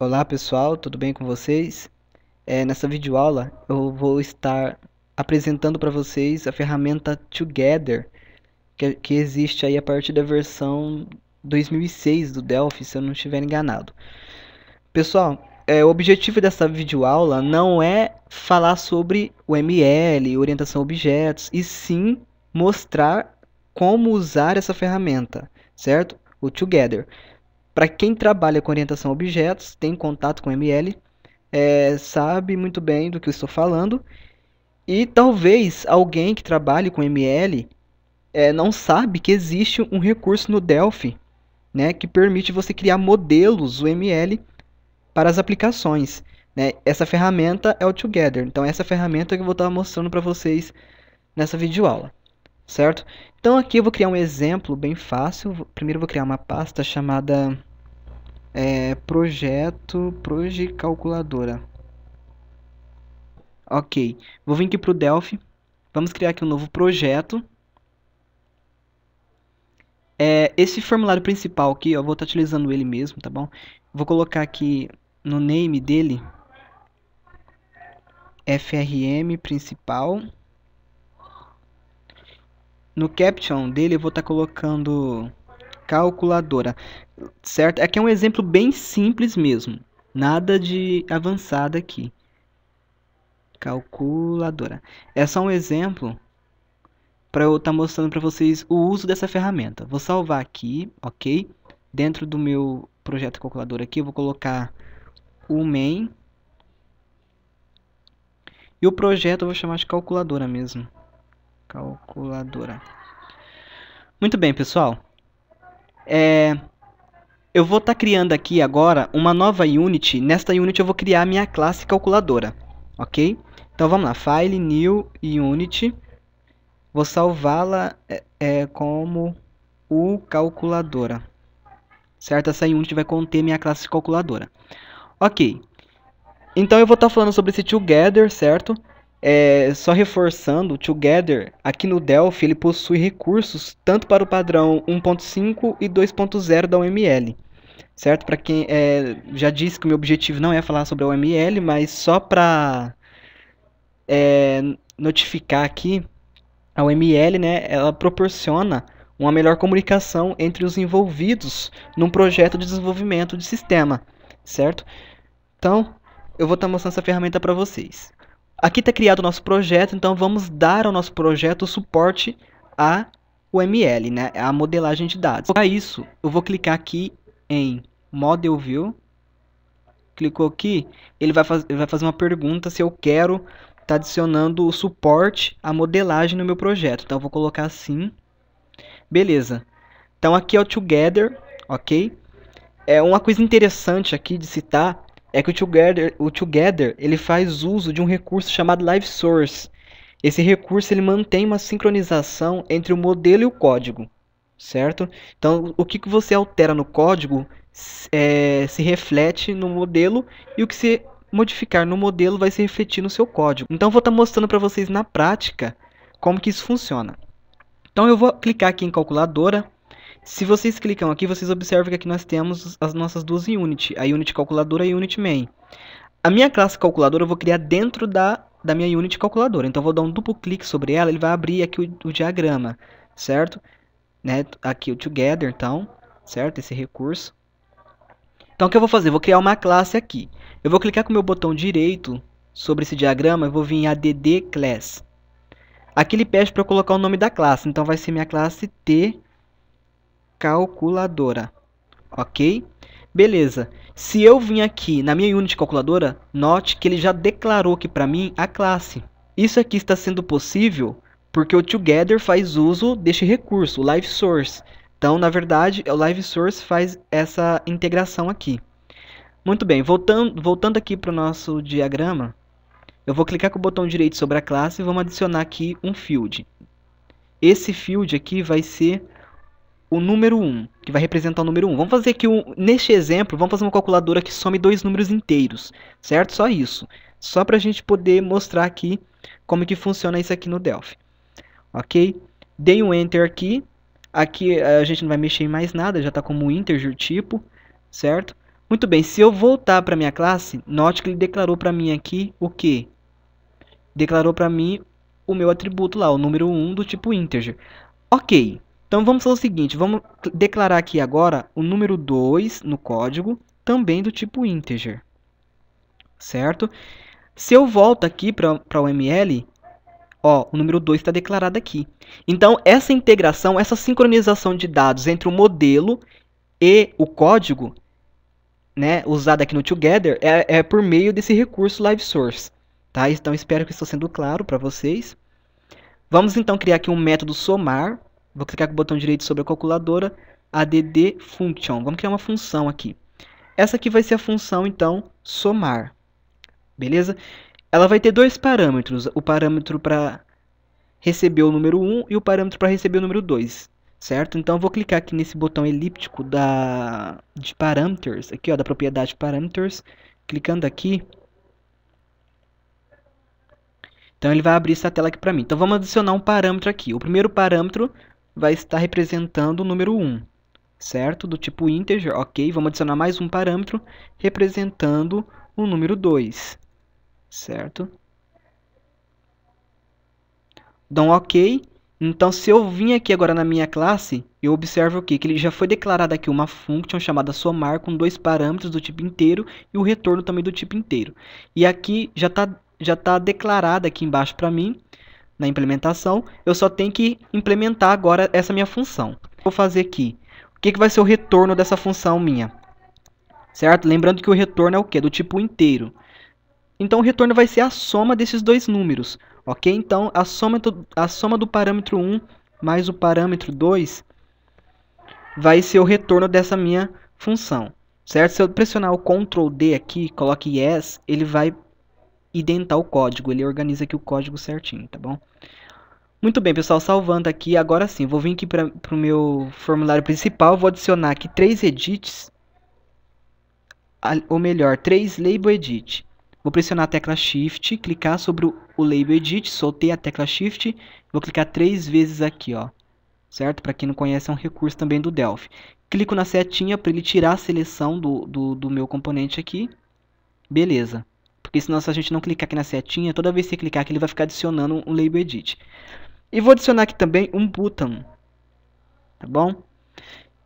Olá pessoal, tudo bem com vocês? Nessa videoaula eu vou estar apresentando para vocês a ferramenta Together, que existe aí a partir da versão 2006 do Delphi, se eu não estiver enganado. Pessoal, o objetivo dessa videoaula não é falar sobre o ML, orientação a objetos, e sim mostrar como usar essa ferramenta, certo? O Together. Para quem trabalha com orientação a objetos, tem contato com ML, sabe muito bem do que eu estou falando. E talvez alguém que trabalhe com ML não sabe que existe um recurso no Delphi, né, que permite você criar modelos UML para as aplicações. Né? Essa ferramenta é o Together. Então essa ferramenta que eu vou estar mostrando para vocês nessa videoaula, certo? Então aqui eu vou criar um exemplo bem fácil. Primeiro eu vou criar uma pasta chamada proje calculadora. Ok, vou vir aqui para o Delphi, vamos criar aqui um novo projeto. Esse formulário principal aqui, eu vou estar utilizando ele mesmo, tá bom? Vou colocar aqui no name dele, FRM principal. No caption dele eu vou estar colocando calculadora, certo? Aqui é um exemplo bem simples mesmo, nada de avançado aqui. Calculadora. É só um exemplo para eu estar mostrando para vocês o uso dessa ferramenta. Vou salvar aqui, ok? Dentro do meu projeto calculadora aqui, eu vou colocar o main. E o projeto eu vou chamar de calculadora mesmo. Calculadora. Muito bem, pessoal. Eu vou estar criando aqui agora uma nova unit. Nesta unit eu vou criar a minha classe calculadora, ok? Então vamos lá, File, New Unit. Vou salvá-la como o calculadora, certo? Essa unit vai conter minha classe calculadora. Ok, então eu vou estar falando sobre esse Together, certo? Só reforçando, o Together aqui no Delphi ele possui recursos tanto para o padrão 1.5 e 2.0 da UML, certo? Para quem já disse que o meu objetivo não é falar sobre a UML, mas só para notificar aqui, a UML, né, ela proporciona uma melhor comunicação entre os envolvidos num projeto de desenvolvimento de sistema, certo? Então, eu vou estar mostrando essa ferramenta para vocês. Aqui está criado o nosso projeto, então vamos dar ao nosso projeto o suporte a UML, né, a modelagem de dados. Para isso, eu vou clicar aqui em Model View. Clicou aqui, ele vai fazer uma pergunta se eu quero estar adicionando o suporte à modelagem no meu projeto. Então eu vou colocar assim. Beleza. Então aqui é o Together, ok? Uma coisa interessante aqui de citar é que o Together ele faz uso de um recurso chamado Live Source. Esse recurso ele mantém uma sincronização entre o modelo e o código, certo? Então o que você altera no código se reflete no modelo, e o que se modificar no modelo vai se refletir no seu código. Então vou estar mostrando para vocês na prática como que isso funciona. Então eu vou clicar aqui em calculadora. Se vocês clicam aqui, vocês observam que aqui nós temos as nossas duas units, a unit calculadora e a unit main. A minha classe calculadora eu vou criar dentro da minha unit calculadora. Então eu vou dar um duplo clique sobre ela, ele vai abrir aqui o diagrama, certo? Né? Aqui o Together, então, certo? Esse recurso. Então o que eu vou fazer? Eu vou criar uma classe aqui. Eu vou clicar com o meu botão direito sobre esse diagrama, eu vou vir em add class. Aqui ele pede para eu colocar o nome da classe, então vai ser minha classe T calculadora. Ok? Beleza. Se eu vim aqui na minha unit calculadora, note que ele já declarou aqui para mim a classe. Isso aqui está sendo possível porque o Together faz uso deste recurso, o Live Source. Então, na verdade, o Live Source faz essa integração aqui. Muito bem, voltando aqui para o nosso diagrama, eu vou clicar com o botão direito sobre a classe e vamos adicionar aqui um field. Esse field aqui vai ser o número 1, que vai representar o número 1. Vamos fazer aqui, neste exemplo, vamos fazer uma calculadora que some dois números inteiros, certo? Só isso. Só para a gente poder mostrar aqui como que funciona isso aqui no Delphi. Ok? Dei um Enter aqui. Aqui a gente não vai mexer em mais nada, já está como integer tipo, certo? Muito bem, se eu voltar para minha classe, note que ele declarou para mim aqui o quê? Declarou para mim o meu atributo lá, o número 1 do tipo integer. Ok, então vamos fazer o seguinte, vamos declarar aqui agora o número 2 no código, também do tipo integer, certo? Se eu volto aqui para o ML, ó, o número 2 está declarado aqui. Então, essa integração, essa sincronização de dados entre o modelo e o código, né, usado aqui no Together, é por meio desse recurso LiveSource. Tá? Então, espero que estou sendo claro para vocês. Vamos então criar aqui um método somar. Vou clicar com o botão direito sobre a calculadora, add function. Vamos criar uma função aqui. Essa aqui vai ser a função, então, somar. Beleza? Ela vai ter dois parâmetros. O parâmetro para receber o número 1 e o parâmetro para receber o número 2. Certo? Então, eu vou clicar aqui nesse botão elíptico de parameters. Aqui, ó, da propriedade parameters. Clicando aqui. Então, ele vai abrir essa tela aqui para mim. Então, vamos adicionar um parâmetro aqui. O primeiro parâmetro vai estar representando o número 1, certo? Do tipo integer, ok. Vamos adicionar mais um parâmetro representando o número 2, certo? Dou um ok. Então, se eu vim aqui agora na minha classe, eu observo o quê? Que ele já foi declarado aqui uma function chamada somar com dois parâmetros do tipo inteiro e o retorno também do tipo inteiro. E aqui já está declarado aqui embaixo para mim, na implementação. Eu só tenho que implementar agora essa minha função. Vou fazer aqui. O que vai ser o retorno dessa função minha? Certo? Lembrando que o retorno é o quê? Do tipo inteiro. Então, o retorno vai ser a soma desses dois números. Ok? Então, a soma do parâmetro 1 mais o parâmetro 2 vai ser o retorno dessa minha função. Certo? Se eu pressionar o Ctrl D aqui, coloque yes, ele vai identar o código. Ele organiza aqui o código certinho, tá bom? Muito bem, pessoal, salvando aqui, agora sim, vou vir aqui para o meu formulário principal, vou adicionar aqui 3 edits, ou melhor, 3 label edit. Vou pressionar a tecla Shift, clicar sobre o label edit, soltei a tecla Shift, vou clicar 3 vezes aqui, ó, certo? Para quem não conhece, é um recurso também do Delphi. Clico na setinha para ele tirar a seleção do meu componente aqui, beleza. Porque senão, se a gente não clicar aqui na setinha, toda vez que você clicar aqui, ele vai ficar adicionando um label edit. E vou adicionar aqui também um button, tá bom?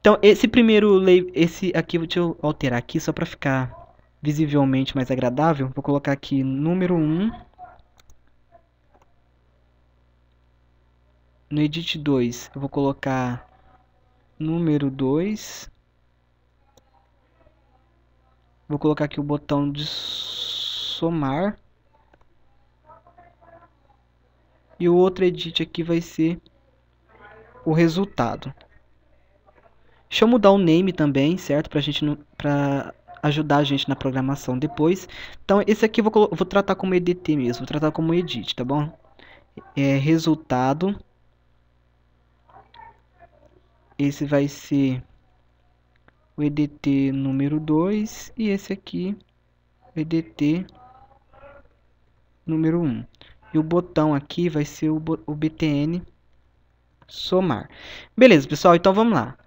Então, esse primeiro label, esse aqui, deixa eu alterar aqui só para ficar visivelmente mais agradável. Vou colocar aqui número 1. No edit 2, eu vou colocar número 2. Vou colocar aqui o botão de somar. E o outro edit aqui vai ser o resultado. Deixa eu mudar o name também, certo? Para ajudar a gente na programação depois. Então, esse aqui eu vou tratar como EDT mesmo. Vou tratar como edit, tá bom? Resultado. Esse vai ser o EDT número 2. E esse aqui, o EDT número 1. E o botão aqui vai ser o btn somar. Beleza, pessoal, então vamos lá.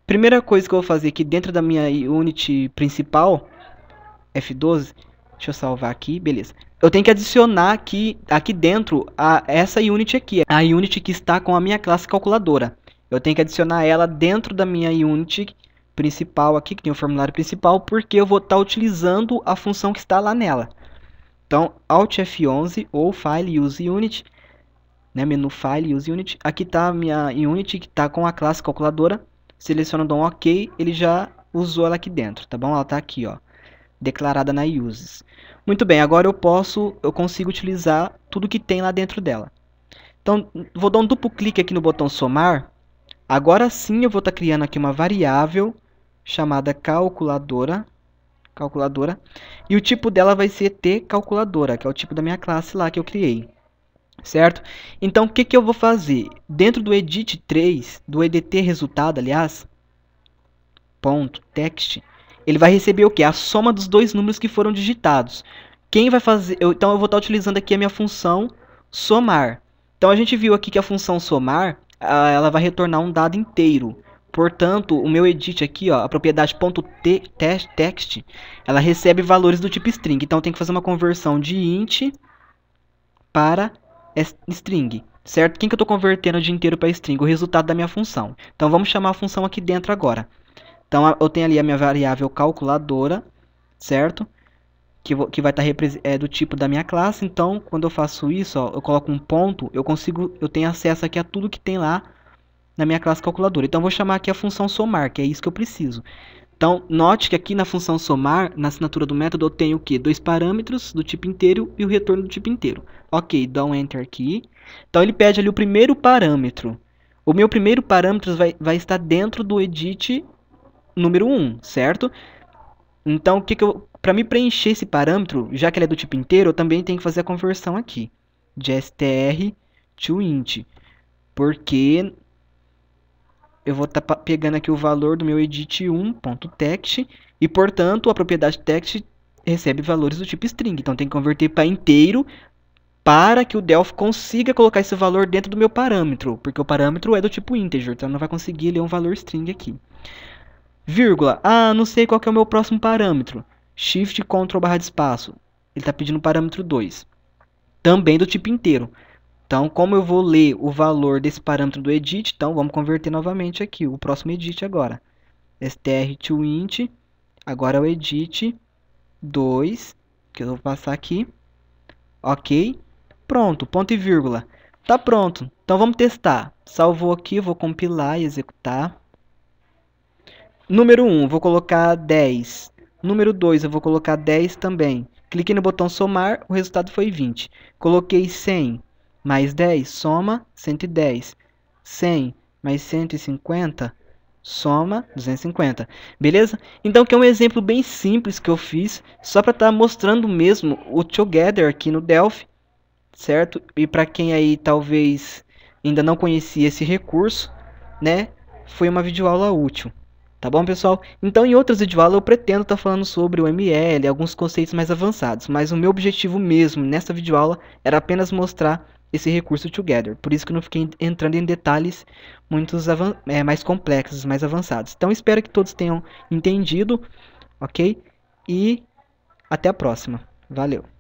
Primeira coisa que eu vou fazer aqui dentro da minha unit principal, F12, deixa eu salvar aqui, beleza. Eu tenho que adicionar aqui dentro essa unit aqui, a unit que está com a minha classe calculadora. Eu tenho que adicionar ela dentro da minha unit principal aqui, que tem o formulário principal, porque eu vou estar utilizando a função que está lá nela. Então, Alt F11 ou File Use Unit, né, menu File Use Unit. Aqui está a minha unit que está com a classe calculadora. Seleciono, dou um OK, ele já usou ela aqui dentro, tá bom? Ela está aqui, ó, declarada na Uses. Muito bem, agora eu consigo utilizar tudo que tem lá dentro dela. Então, vou dar um duplo clique aqui no botão somar. Agora sim eu vou estar criando aqui uma variável chamada calculadora. E o tipo dela vai ser tCalculadora, que é o tipo da minha classe lá que eu criei. Certo? Então, o que eu vou fazer? Dentro do edit 3, do EDT resultado, aliás, ponto, text, ele vai receber o que? A soma dos dois números que foram digitados. Quem vai fazer? Então, eu vou estar utilizando aqui a minha função somar. Então, a gente viu aqui que a função somar, ela vai retornar um dado inteiro. Portanto, o meu edit aqui, ó, a propriedade .text, ela recebe valores do tipo string. Então, tem que fazer uma conversão de int para string, certo? Quem que eu estou convertendo de inteiro para string? O resultado da minha função. Então, vamos chamar a função aqui dentro agora. Então, eu tenho ali a minha variável calculadora, certo? Que vai estar do tipo da minha classe. Então, quando eu faço isso, ó, eu coloco um ponto, eu tenho acesso aqui a tudo que tem lá na minha classe calculadora. Então, eu vou chamar aqui a função somar, que é isso que eu preciso. Então, note que aqui na função somar, na assinatura do método, eu tenho o quê? 2 parâmetros do tipo inteiro e o retorno do tipo inteiro. Ok, dá um Enter aqui. Então, ele pede ali o primeiro parâmetro. O meu primeiro parâmetro vai estar dentro do edit número 1, certo? Então, para me preencher esse parâmetro, já que ele é do tipo inteiro, eu também tenho que fazer a conversão aqui, de str to int, porque eu vou estar pegando aqui o valor do meu edit1.text e, portanto, a propriedade text recebe valores do tipo string. Então, tem que converter para inteiro para que o Delphi consiga colocar esse valor dentro do meu parâmetro, porque o parâmetro é do tipo integer, então não vai conseguir ler um valor string aqui. Vírgula. Ah, não sei qual que é o meu próximo parâmetro. Shift Ctrl barra de espaço. Ele está pedindo o parâmetro 2. Também do tipo inteiro. Então, como eu vou ler o valor desse parâmetro do edit, então vamos converter novamente aqui, o próximo edit agora. str to int, agora é o edit 2, que eu vou passar aqui. Ok. Pronto, ponto e vírgula. Tá pronto. Então vamos testar. Salvou aqui, vou compilar e executar. Número 1, vou colocar 10. Número 2, eu vou colocar 10 também. Cliquei no botão somar, o resultado foi 20. Coloquei 100 mais 10, soma 110. 100 mais 150, soma 250. Beleza? Então, aqui é um exemplo bem simples que eu fiz, só para estar mostrando mesmo o Together aqui no Delphi, certo? E para quem aí talvez ainda não conhecia esse recurso, né? Foi uma videoaula útil. Tá bom, pessoal? Então, em outras videoaulas eu pretendo estar falando sobre o ML, alguns conceitos mais avançados, mas o meu objetivo mesmo nessa videoaula era apenas mostrar esse recurso Together. Por isso que eu não fiquei entrando em detalhes mais complexos, mais avançados. Então, espero que todos tenham entendido, ok? E até a próxima. Valeu!